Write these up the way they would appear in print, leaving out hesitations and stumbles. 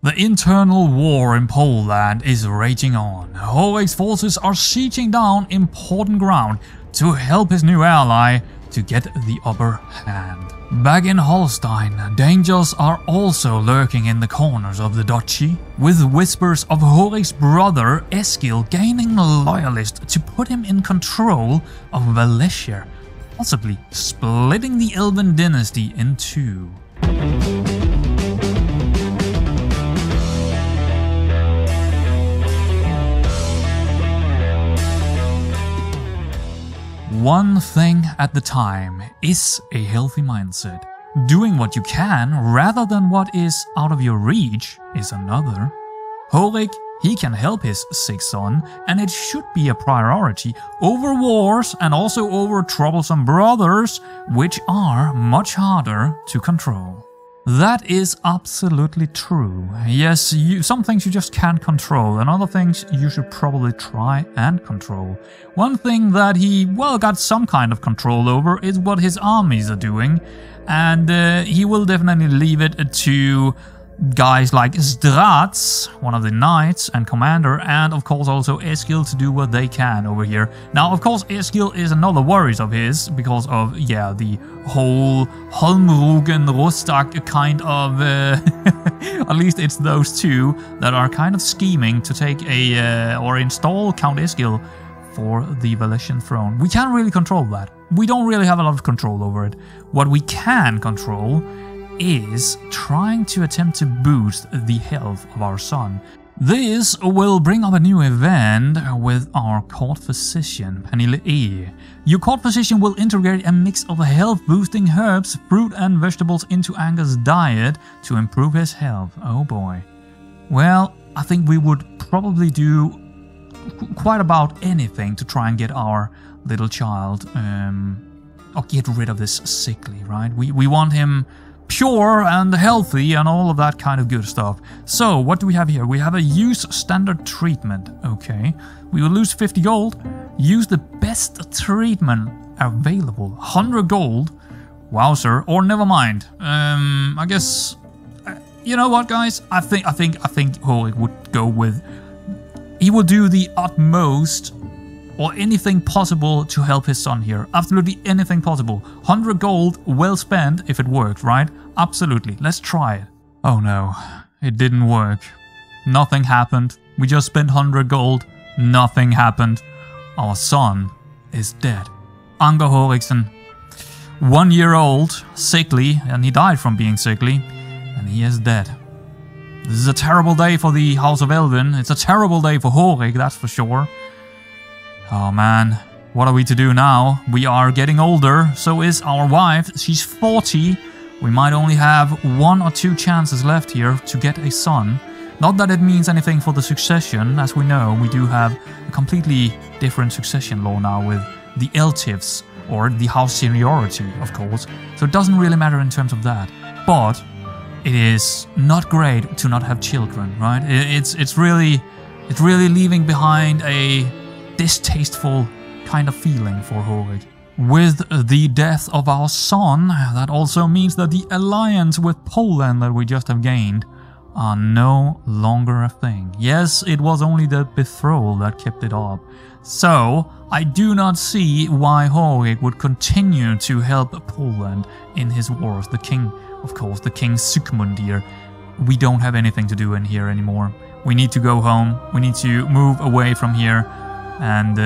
The internal war in Poland is raging on. Heinrich's forces are sieging down important ground to help his new ally to get the upper hand. Back in Holstein, dangers are also lurking in the corners of the duchy, with whispers of Heinrich's brother Eskil gaining loyalists to put him in control of Wallachia, possibly splitting the Elvin dynasty in two. One thing at the time is a healthy mindset. Doing what you can rather than what is out of your reach is another. Heinrich, he can help his sick son, and it should be a priority over wars and also over troublesome brothers, which are much harder to control. That is absolutely true. Yes, some things you just can't control, and other things you should probably try and control. One thing that he, well, got some kind of control over is what his armies are doing, and he will definitely leave it to guys like Strats, one of the knights and commander, and of course also Eskil to do what they can over here. Now, of course, Eskil is another worry of his because of, yeah, the whole Holmrugen Rostak kind of, at least it's those two that are kind of scheming to take a, or install Count Eskil for the Wallachian throne. We can't really control that. We don't really have a lot of control over it. What we can control is trying to attempt to boost the health of our son. This will bring up a new event with our court physician, Pernille E. Your court physician will integrate a mix of health-boosting herbs, fruit and vegetables into Anger's diet to improve his health. Oh boy. Well, I think we would probably do quite about anything to try and get our little child, or get rid of this sickly, right? We want him pure and healthy and all of that kind of good stuff. So, what do we have here? We have a use standard treatment. Okay. We will lose 50 gold. Use the best treatment available. 100 gold. Wow, sir. Or never mind. I guess... you know what, guys? I think Heinrich would go with... He will do the utmost or anything possible to help his son here. Absolutely anything possible. 100 gold, well spent if it worked, right? Absolutely. Let's try it. Oh no, it didn't work. Nothing happened. We just spent 100 gold. Nothing happened. Our son is dead. Anger Heinrichsen. 1 year old, sickly, and he died from being sickly, and he is dead. This is a terrible day for the House of Elvin. It's a terrible day for Heinrich, that's for sure. Oh man, what are we to do now? We are getting older, so is our wife. She's 40. We might only have 1 or 2 chances left here to get a son. Not that it means anything for the succession. As we know, we do have a completely different succession law now with the Eltivs, or the house seniority, of course. So it doesn't really matter in terms of that. But it is not great to not have children, right? It's really leaving behind a distasteful kind of feeling for Heinrich. With the death of our son, that also means that the alliance with Poland that we just have gained are no longer a thing. Yes, it was only the betrothal that kept it up. So, I do not see why Heinrich would continue to help Poland in his wars. The king, of course, the King Sigmundir. We don't have anything to do in here anymore. We need to go home. We need to move away from here. And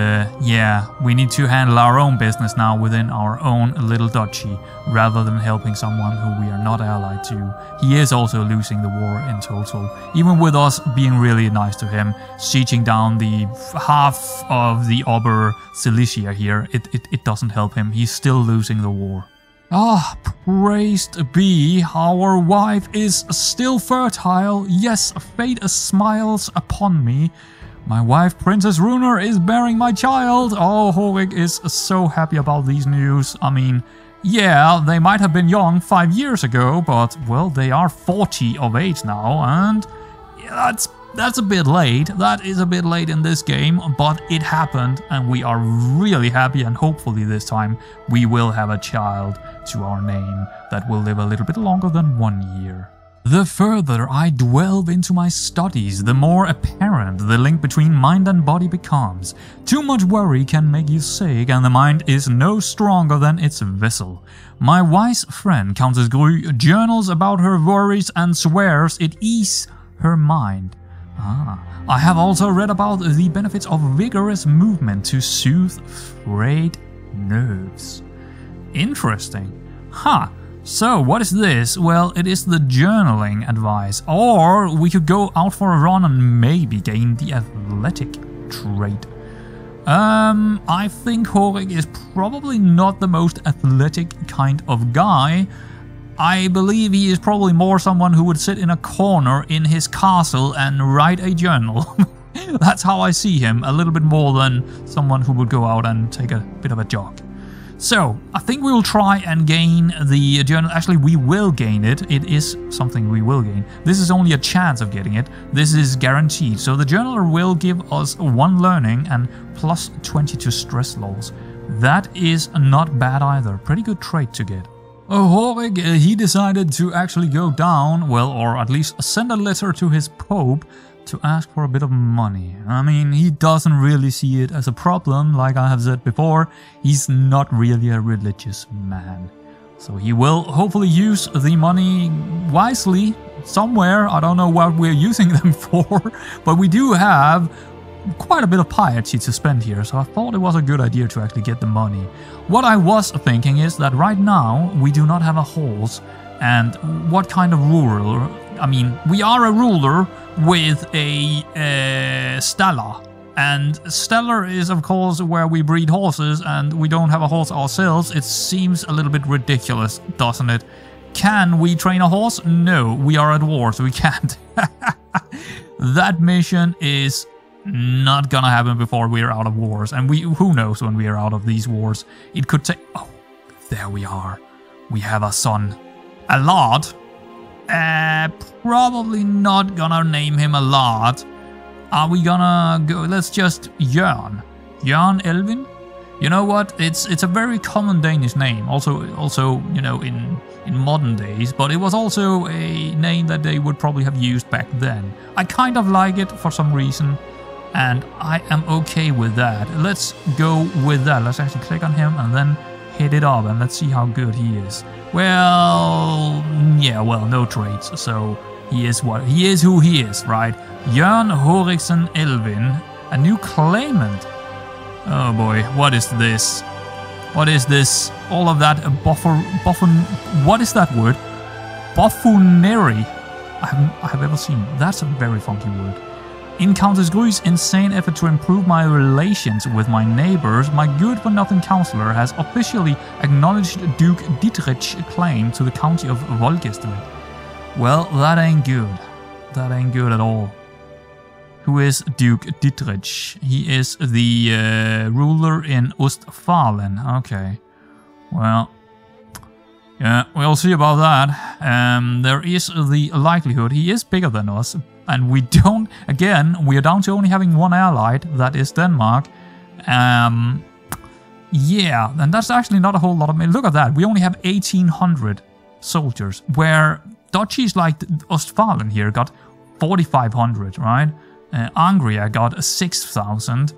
yeah, we need to handle our own business now within our own little duchy, rather than helping someone who we are not allied to. He is also losing the war in total. Even with us being really nice to him, sieging down the half of the Upper Silesia here, it doesn't help him. He's still losing the war. Ah, praised be, our wife is still fertile. Yes, fate smiles upon me. My wife, Princess Runar, is bearing my child. Oh, Heinrich is so happy about these news. I mean, yeah, they might have been young 5 years ago, but, well, they are 40 of age now, and yeah, that's a bit late. That is a bit late in this game, but it happened, and we are really happy, and hopefully this time we will have a child to our name that will live a little bit longer than 1 year. The further I delve into my studies, the more apparent the link between mind and body becomes. Too much worry can make you sick, and the mind is no stronger than its vessel. My wise friend Countess Gru journals about her worries and swears it eases her mind. I have also read about the benefits of vigorous movement to soothe frayed nerves. Interesting. So, what is this? Well, it is the journaling advice. Or we could go out for a run and maybe gain the athletic trait. I think Heinrich is probably not the most athletic kind of guy. I believe he is probably more someone who would sit in a corner in his castle and write a journal. That's how I see him, a little bit more than someone who would go out and take a bit of a jog. So, I think we will try and gain the journal. Actually, we will gain it. It is something we will gain. This is only a chance of getting it. This is guaranteed. So the journaler will give us 1 learning and plus 20 to stress levels. That is not bad either. Pretty good trait to get. Heinrich, he decided to actually go down, well, or at least send a letter to his Pope to ask for a bit of money. I mean, he doesn't really see it as a problem, like I have said before. He's not really a religious man. So he will hopefully use the money wisely somewhere. I don't know what we're using them for, but we do have quite a bit of piety to spend here, so I thought it was a good idea to actually get the money. What I was thinking is that right now we do not have a horse, and what kind of ruler? I mean, we are a ruler with a stalla, and stellar is of course where we breed horses, and we don't have a horse ourselves. It seems a little bit ridiculous, doesn't it? Can we train a horse? No, we are at war, so we can't. That mission is not gonna happen before we are out of wars, and who knows when we are out of these wars. It could take... Oh, there we are. We have a son. A lot. Probably not gonna name him a lot. Are we gonna go... Let's just... Jørn Elvin? You know what? It's a very common Danish name. Also, you know, in modern days, but it was also a name that they would probably have used back then. I kind of like it for some reason, and I am okay with that. Let's go with that. Let's actually click on him and then hit it up, and let's see how good he is. Well, yeah, well, no traits, so he is what he is, who he is, right? Jørn Heinrichsen Elvin, a new claimant. Oh boy, what is this? What is this? All of that what is that word? Buffoonery. I have ever seen. That's a very funky word. In Countess Gru's insane effort to improve my relations with my neighbors, my good-for-nothing counselor has officially acknowledged Duke Dietrich's claim to the county of Volgested. Well, that ain't good. That ain't good at all. Who is Duke Dietrich? He is the ruler in Ostfalen. Okay. Well, yeah, we'll see about that. There is the likelihood he is bigger than us. And we don't, again, we are down to only having 1 allied, that is Denmark. Yeah, and that's actually not a whole lot of... Look at that, we only have 1,800 soldiers, where duchies like Ostfalen here got 4,500, right? Angria got 6,000.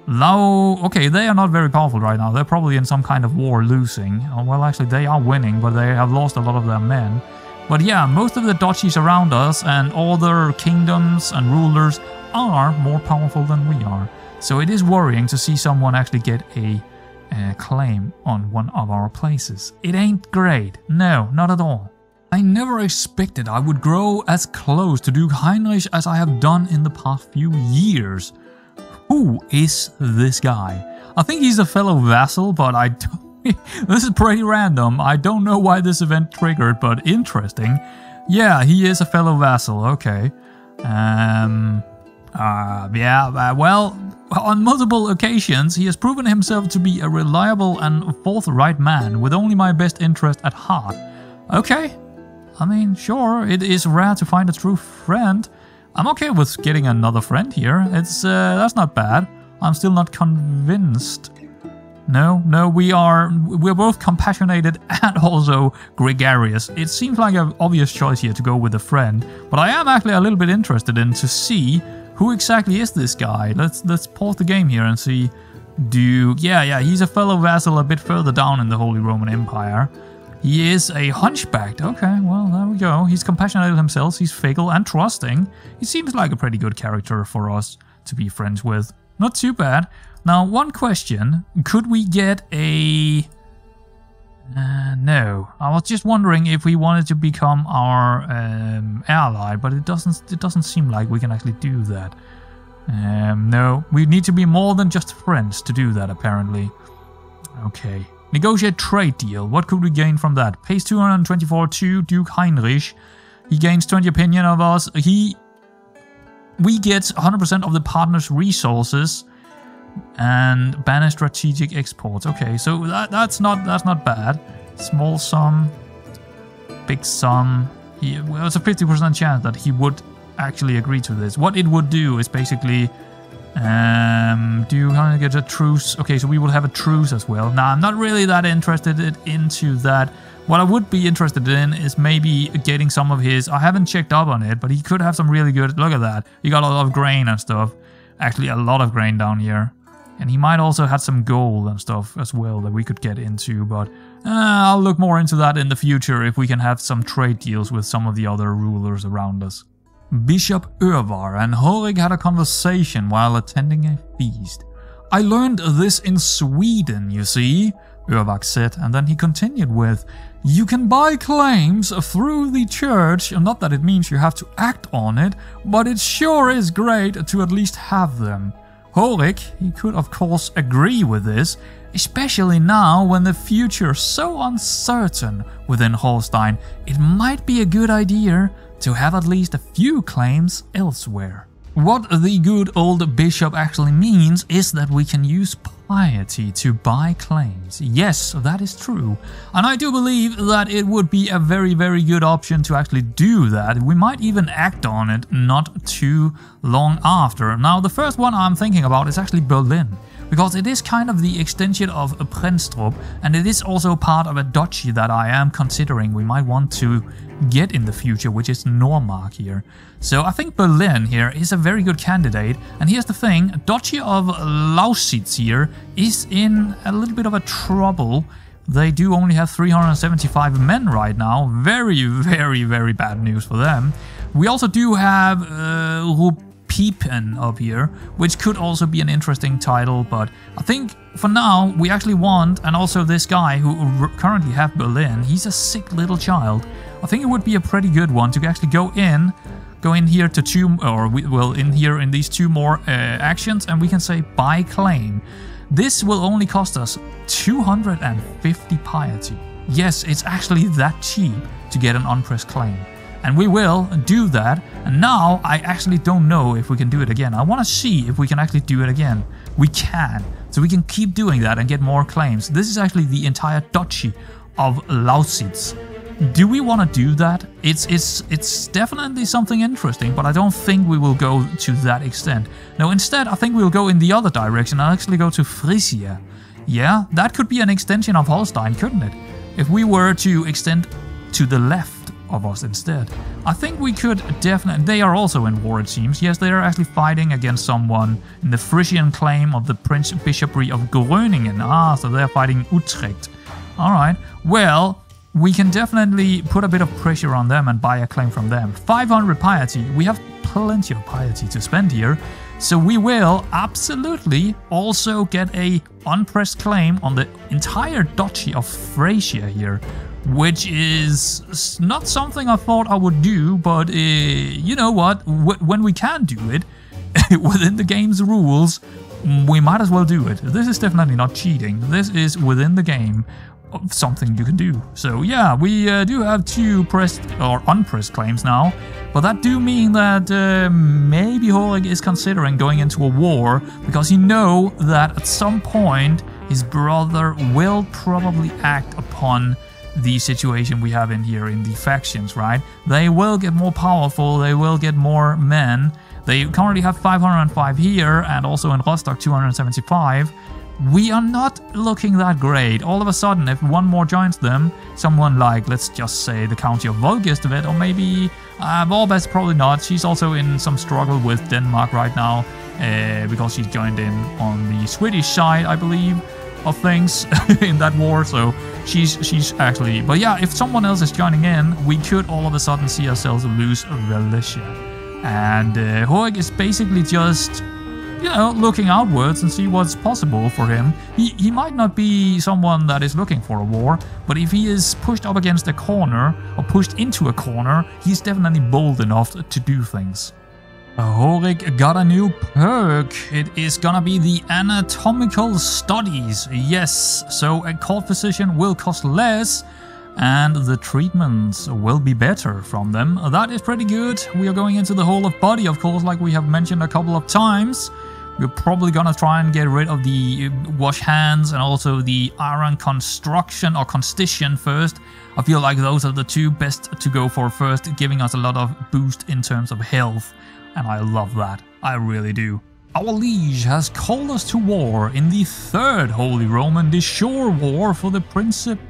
Lao, okay, they are not very powerful right now. They're probably in some kind of war losing. Oh, well, actually, they are winning, but they have lost a lot of their men. But yeah, most of the duchies around us and other kingdoms and rulers are more powerful than we are. So it is worrying to see someone actually get a claim on one of our places. It ain't great. No, not at all. I never expected I would grow as close to Duke Heinrich as I have done in the past few years. Who is this guy? I think he's a fellow vassal, but I don't... This is pretty random. I don't know why this event triggered, but interesting. Yeah, he is a fellow vassal. Okay. Well, on multiple occasions, he has proven himself to be a reliable and forthright man with only my best interest at heart. Okay. I mean, sure, it is rare to find a true friend. I'm okay with getting another friend here. It's that's not bad. I'm still not convinced. No, we're both compassionated and also gregarious. It seems like an obvious choice here to go with a friend, but I am actually a little bit interested in to see who exactly is this guy. Let's pause the game here and see. Yeah, he's a fellow vassal a bit further down in the Holy Roman Empire. He is a hunchback. Okay, well, there we go. He's compassionate himself, he's fickle and trusting. He seems like a pretty good character for us to be friends with. Not too bad. Now, one question. Could we get a... no. I was just wondering if we wanted to become our ally, but it doesn't seem like we can actually do that. No, we need to be more than just friends to do that, apparently. Okay. Negotiate trade deal. What could we gain from that? Pays 224 to Duke Heinrich. He gains 20 opinion of us. We get 100% of the partner's resources and ban strategic exports. Okay, so that's not bad. Small sum, big sum. Well, it's a 50% chance that he would actually agree to this. What it would do is basically do you kind of get a truce? Okay, so we will have a truce as well. Now, I'm not really that interested into that. What I would be interested in is maybe getting some of his... I haven't checked up on it, but he could have some really good... Look at that. He got a lot of grain and stuff. Actually, a lot of grain down here. And he might also have some gold and stuff as well that we could get into, but I'll look more into that in the future if we can have some trade deals with some of the other rulers around us. Bishop Örvar and Heinrich had a conversation while attending a feast. I learned this in Sweden, you see, Örvar said, and then he continued with, you can buy claims through the church, not that it means you have to act on it, but it sure is great to at least have them. Heinrich, he could of course agree with this, especially now when the future is so uncertain within Holstein, it might be a good idea to have at least a few claims elsewhere. What the good old bishop actually means is that we can use piety to buy claims. Yes, that is true. And I do believe that it would be a very, very good option to actually do that. We might even act on it not too long after. Now, the first one I'm thinking about is actually Berlin, because it is kind of the extension of Prenztrup, and it is also part of a duchy that I am considering we might want to get in the future, which is Normark here. So I think Berlin here is a very good candidate. And here's the thing, Duchy of Lausitz here is in a little bit of a trouble. They do only have 375 men right now. Very, very, very bad news for them. We also do have Piepen up here, which could also be an interesting title, but I think for now we actually want, and also this guy who currently have Berlin, he's a sick little child. I think it would be a pretty good one to actually go in here to two, or in these two more actions, and we can say buy claim. This will only cost us 250 piety. Yes, it's actually that cheap to get an unpressed claim. And we will do that. And now I actually don't know if we can do it again. I want to see if we can actually do it again. We can. So we can keep doing that and get more claims. This is actually the entire duchy of Lausitz. Do we want to do that? It's definitely something interesting, but I don't think we will go to that extent. No, instead I think we'll go in the other direction and actually go to Frisia. Yeah, that could be an extension of Holstein, couldn't it? If we were to extend to the left of us instead. I think we could definitely... They are also in war, it seems. Yes, they are actually fighting against someone in the Frisian claim of the Prince Bishopry of Groningen. Ah, so they're fighting Utrecht. Alright, well, we can definitely put a bit of pressure on them and buy a claim from them. 500 piety. We have plenty of piety to spend here. So we will absolutely also get a unpressed claim on the entire duchy of Frisia here, which is not something I thought I would do, but you know what, when we can do it within the game's rules, we might as well do it. This is definitely not cheating. This is within the game of something you can do. So yeah, we do have two pressed or unpressed claims now, but that do mean that maybe Heinrich is considering going into a war, because he know that at some point his brother will probably act upon the situation we have in here in the factions, right? They will get more powerful, they will get more men. They currently have 505 here, and also in Rostock 275. we are not looking that great. All of a sudden, if one more joins them, someone like, let's just say, the County of Volgestvedt, or maybe Vorbest, probably not. She's also in some struggle with Denmark right now, because she's joined in on the Swedish side, I believe, of things in that war. So she's actually... But yeah, if someone else is joining in, we could all of a sudden see ourselves lose Valencia. And Hoek is basically just... you know, looking outwards and see what's possible for him. He might not be someone that is looking for a war, but if he is pushed up against a corner or pushed into a corner, he's definitely bold enough to do things. Horik got a new perk. It is gonna be the anatomical studies. Yes, so a court physician will cost less and the treatments will be better from them. That is pretty good. We are going into the whole of body, of course, like we have mentioned a couple of times. We're probably gonna try and get rid of the wash hands and also the iron construction or constition first. I feel like those are the two best to go for first, giving us a lot of boost in terms of health. And I love that. I really do. Our liege has called us to war in the Third Holy Roman de Shore War for the Principe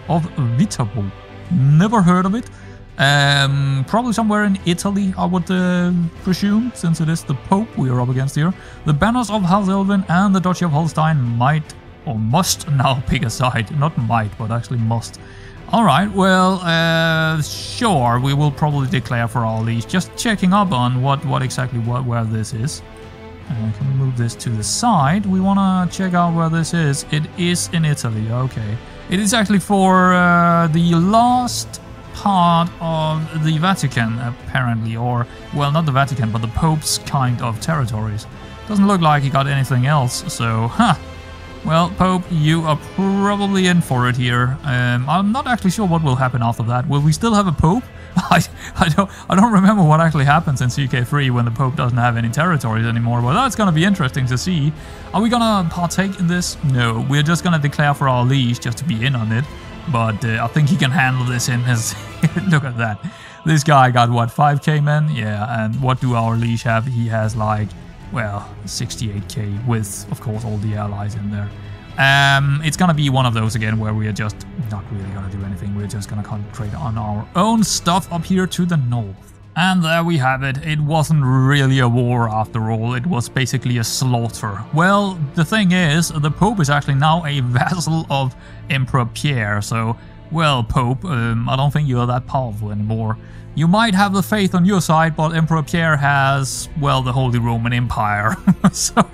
of Viterbo. Never heard of it. Probably somewhere in Italy, I would presume, since it is the Pope we are up against here. The banners of Elvin and the Duchy of Holstein might or must now pick a side. Not might, but actually must. Alright, well, sure, we will probably declare for our liege. Just checking up on what exactly where this is. Can we move this to the side? We want to check out where this is. It is in Italy, okay. It is actually for the last part of the Vatican, apparently, or, well, not the Vatican, but the Pope's kind of territories. Doesn't look like he got anything else, so, well, Pope, you are probably in for it here. I'm not actually sure what will happen after that. Will we still have a Pope? I don't remember what actually happens in CK3 when the Pope doesn't have any territories anymore, but that's gonna be interesting to see. Are we gonna partake in this? No, we're just gonna declare for our liege just to be in on it. But I think he can handle this in his... Look at that. This guy got, what, 5k men? Yeah, and what do our liege have? He has, like, well, 68k with, of course, all the allies in there. It's gonna be one of those again where we are just not really gonna do anything. We're just gonna concentrate on our own stuff up here to the north. And there we have it. It wasn't really a war after all. It was basically a slaughter. Well, the thing is, the Pope is actually now a vassal of Emperor Pierre. So, well, Pope, I don't think you're that powerful anymore. You might have the faith on your side, but Emperor Pierre has, well, the Holy Roman Empire. So,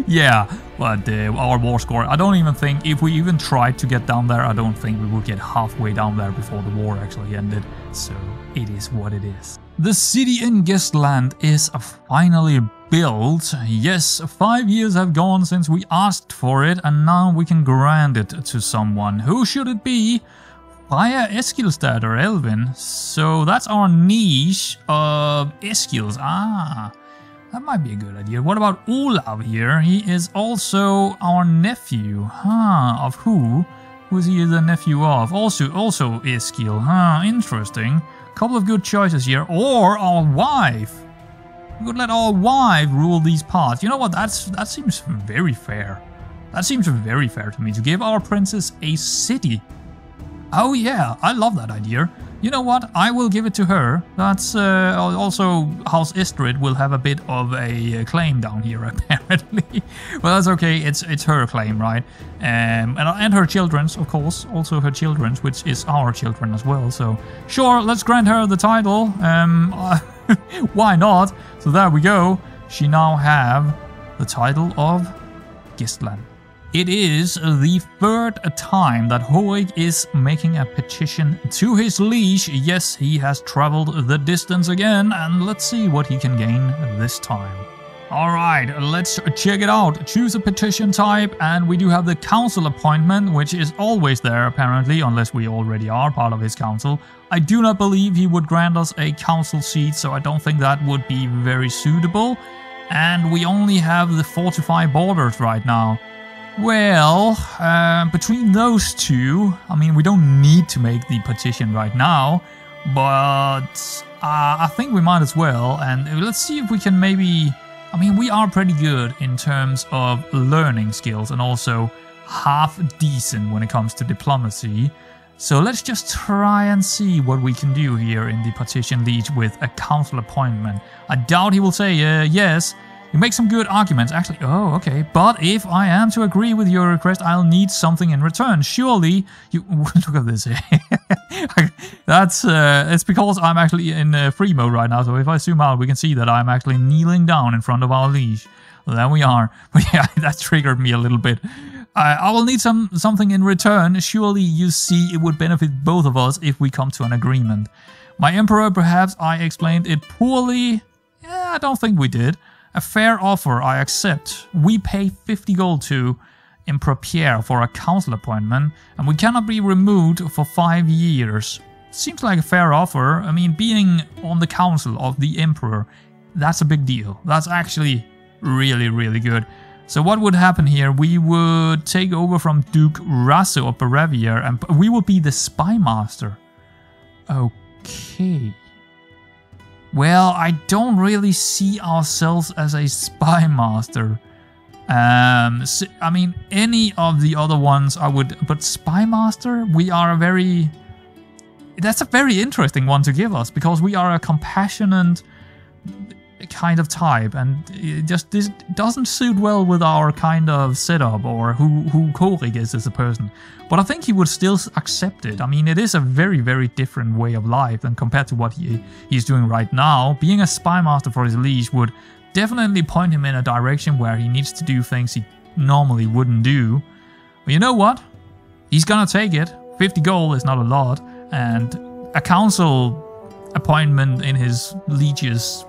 yeah, but our war score, I don't even think, if we even tried to get down there, I don't think we would get halfway down there before the war actually ended. So, it is what it is. The city in Gestland is finally built. Yes, 5 years have gone since we asked for it, and now we can grant it to someone. Who should it be? Via Eskilstad or Elvin. So that's our niche of Eskils. Ah, that might be a good idea. What about Olav here? He is also our nephew. Of who? Who is he the nephew of? Also Eskil. Interesting. Couple of good choices here. Or our wife. We could let our wife rule these parts. You know what? That seems very fair. That seems very fair to me, to give our princess a city. Oh yeah, I love that idea. You know what? I will give it to her. That's also House Istrid will have a bit of a claim down here apparently. Well, that's okay. It's her claim, right? And her children's, of course. Also her children's, which is our children as well. So sure, let's grant her the title. Why not? So there we go. She now have the title of Gestland. It is the third time that Hoek is making a petition to his liege. Yes, he has traveled the distance again, and let's see what he can gain this time. Alright, let's check it out. Choose a petition type, and we do have the council appointment, which is always there apparently, unless we already are part of his council. I do not believe he would grant us a council seat, so I don't think that would be very suitable. And we only have the fortified borders right now. Well, between those two, I mean, we don't need to make the petition right now, but I think we might as well. And let's see if we can maybe... I mean, we are pretty good in terms of learning skills and also half decent when it comes to diplomacy. So let's just try and see what we can do here in the Partition Liege with a council appointment. I doubt he will say yes. You make some good arguments, actually. Oh, okay. But if I am to agree with your request, I'll need something in return. Surely you... Look at this. That's... it's because I'm actually in free mode right now. So if I zoom out, we can see that I'm actually kneeling down in front of our liege. Well, there we are. But yeah, that triggered me a little bit. I will need something in return. Surely you see it would benefit both of us if we come to an agreement. My emperor, perhaps I explained it poorly. Yeah, I don't think we did. A fair offer, I accept. We pay 50 gold to Emperor Pierre for a council appointment, and we cannot be removed for 5 years. Seems like a fair offer. I mean, being on the council of the emperor, that's a big deal. That's actually really, really good. So what would happen here? We would take over from Duke Rasso of Bavaria, and we would be the spy master. Okay. Well, I don't really see ourselves as a spy master. So, I mean, any of the other ones I would... But spy master? We are a very... That's a very interesting one to give us, because we are a compassionate kind of type, and this doesn't suit well with our kind of setup or who Kolding is as a person. But I think he would still accept it. I mean, it is a very, very different way of life than compared to what he's doing right now. Being a spy master for his liege would definitely point him in a direction where he needs to do things he normally wouldn't do. But you know what? He's gonna take it. 50 gold is not a lot, and a council appointment in his liege's...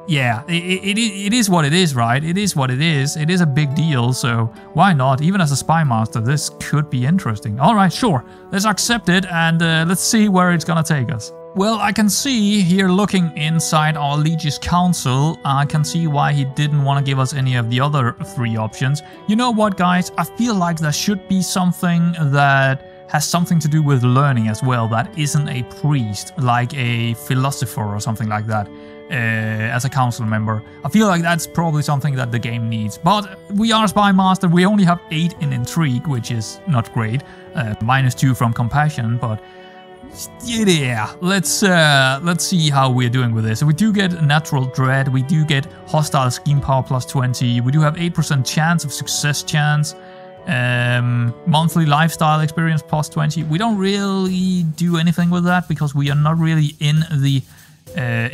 Yeah, it is what it is, right? It is what it is. It is a big deal, so why not? Even as a spy master, this could be interesting. Alright, sure. Let's accept it, and let's see where it's gonna take us. Well, I can see here, looking inside our liege's council, I can see why he didn't want to give us any of the other 3 options. You know what, guys? I feel like there should be something that has something to do with learning as well, that isn't a priest, like a philosopher or something like that. As a council member. I feel like that's probably something that the game needs. But we are spy master. We only have 8 in intrigue, which is not great. -2 from compassion, but yeah, let's see how we're doing with this. So we do get natural dread. We do get hostile scheme power +20. We do have 8% chance of success chance. Monthly lifestyle experience +20. We don't really do anything with that because we are not really in the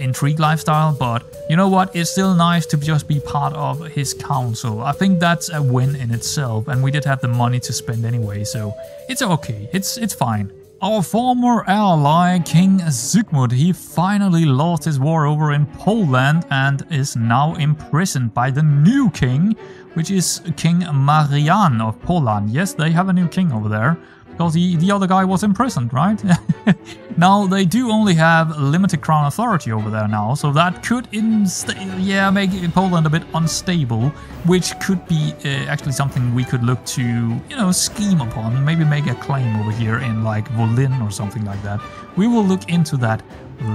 intrigue lifestyle, but you know what, it's still nice to just be part of his council. I think that's a win in itself, and we did have the money to spend anyway, so it's okay, it's fine. Our former ally, King Zygmunt, he finally lost his war over in Poland and is now imprisoned by the new king, which is King Marian of Poland. Yes, they have a new king over there. Because the other guy was imprisoned, right? Now, they do only have limited crown authority over there now, so that could make Poland a bit unstable, which could be actually something we could look to, you know, scheme upon. Maybe make a claim over here in, like, Volin or something like that. We will look into that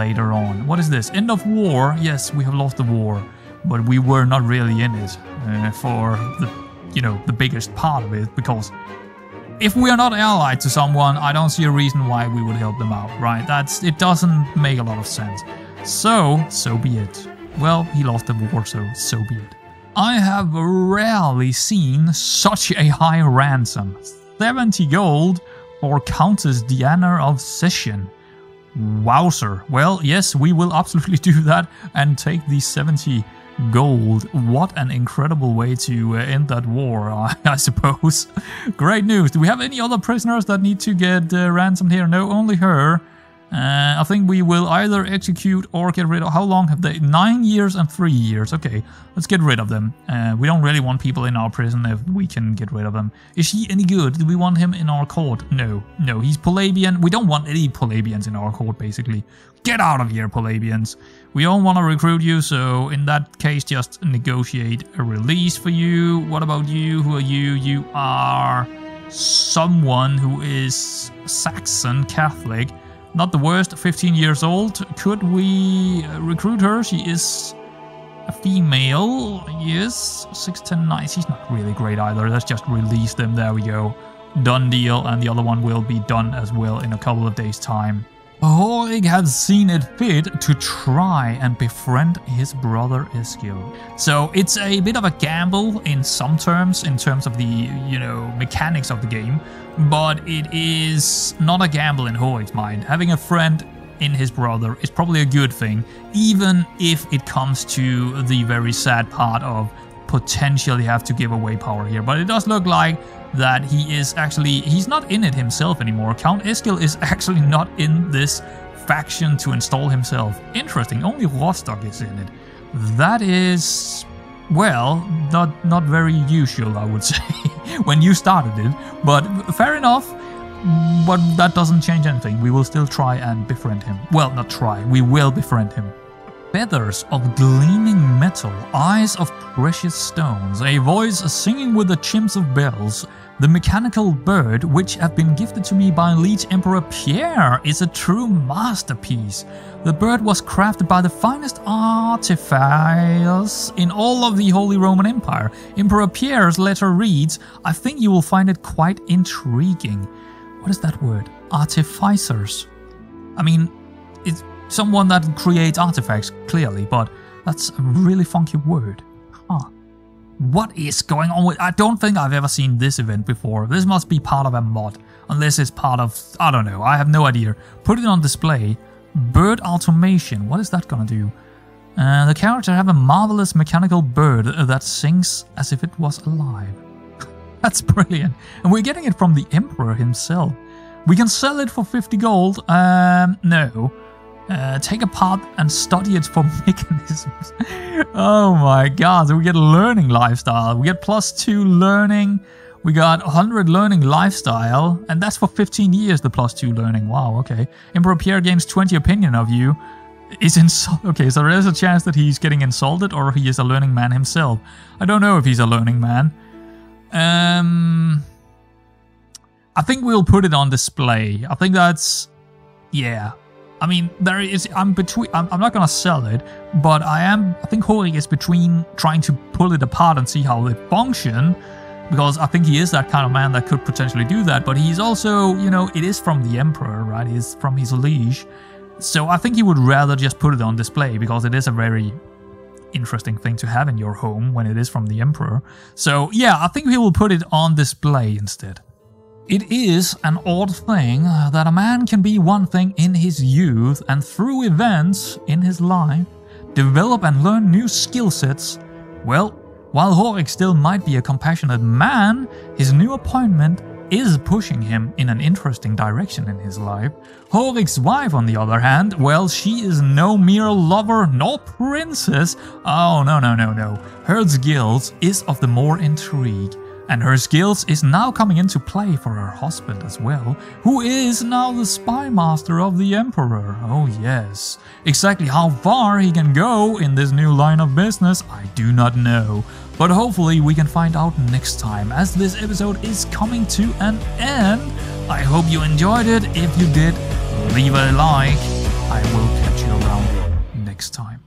later on. What is this? End of war? Yes, we have lost the war, but we were not really in it for the, you know, the biggest part of it, because... If we are not allied to someone, I don't see a reason why we would help them out, right? It doesn't make a lot of sense. So be it. Well, he lost the war, so be it. I have rarely seen such a high ransom. 70 gold for Countess Diana of Session. Wowzer. Well, yes, we will absolutely do that and take these 70 gold. What an incredible way to end that war, I suppose. Great news. Do we have any other prisoners that need to get ransomed here? No, only her. I think we will either execute or get rid of... How long have they? 9 years and 3 years. Okay, let's get rid of them. We don't really want people in our prison if we can get rid of them. Is she any good? Do we want him in our court? No, he's Palabian. We don't want any Palabians in our court, basically. Get out of here, Palabians. We don't want to recruit you, so in that case, just negotiate a release for you. What about you? Who are you? You are someone who is Saxon Catholic. Not the worst, 15 years old. Could we recruit her? She is A female, yes, 6'10", 9. She's not really great either. Let's just release them. There we go. Done deal, and the other one will be done as well in a couple of days' time. Heinrich has seen it fit to try and befriend his brother Eskil. So it's a bit of a gamble in some terms, in terms of the, you know, mechanics of the game, but it is not a gamble in Heinrich's mind. Having a friend in his brother is probably a good thing, even if it comes to the very sad part of potentially have to give away power here. But it does look like that he's not in it himself anymore. Count Eskil is actually not in this faction to install himself. Interesting, only Rostock is in it. That is, well, not very usual, I would say, when you started it, but fair enough. But that doesn't change anything. We will still try and befriend him. Well, not try, we will befriend him. Feathers of gleaming metal, eyes of precious stones, a voice singing with the chimps of bells. The mechanical bird, which have been gifted to me by Liege Emperor Pierre, is a true masterpiece. The bird was crafted by the finest artificers in all of the Holy Roman Empire. Emperor Pierre's letter reads, I think you will find it quite intriguing. What is that word? Artificers. I mean, it's someone that creates artifacts, clearly, but that's a really funky word. Huh. What is going on with... I don't think I've ever seen this event before. This must be part of a mod. Unless it's part of... I don't know. I have no idea. Put it on display. Bird automation. What is that gonna do? The character have a marvelous mechanical bird that sings as if it was alive. That's brilliant. And we're getting it from the Emperor himself. We can sell it for 50 gold. No. Take apart and study it for mechanisms. Oh my god, so we get learning lifestyle. We get +2 learning. We got 100 learning lifestyle. And that's for 15 years, the +2 learning. Wow, okay. Emperor Pierre gains 20 opinion of you. Okay, so there's a chance that he's getting insulted or he is a learning man himself. I don't know if he's a learning man. I think we'll put it on display. I think that's... yeah. I mean, there is... I'm not gonna sell it, but I think Heinrich is between trying to pull it apart and see how it functions, because I think he is that kind of man that could potentially do that, but he's also, you know, it is from the Emperor, right? It's from his liege. So I think he would rather just put it on display, because it is a very interesting thing to have in your home when it is from the Emperor. So yeah, I think he will put it on display instead. It is an odd thing that a man can be one thing in his youth and through events in his life develop and learn new skill sets. Well, while Heinrich still might be a compassionate man, his new appointment is pushing him in an interesting direction in his life. Heinrich's wife, on the other hand, well, she is no mere lover nor princess. Oh, no. Her skills is of the more intrigue. And her skills is now coming into play for her husband as well, who is now the spy master of the Emperor. Oh yes. Exactly how far he can go in this new line of business, I do not know. But hopefully we can find out next time, as this episode is coming to an end. I hope you enjoyed it. If you did, leave a like. I will catch you around next time.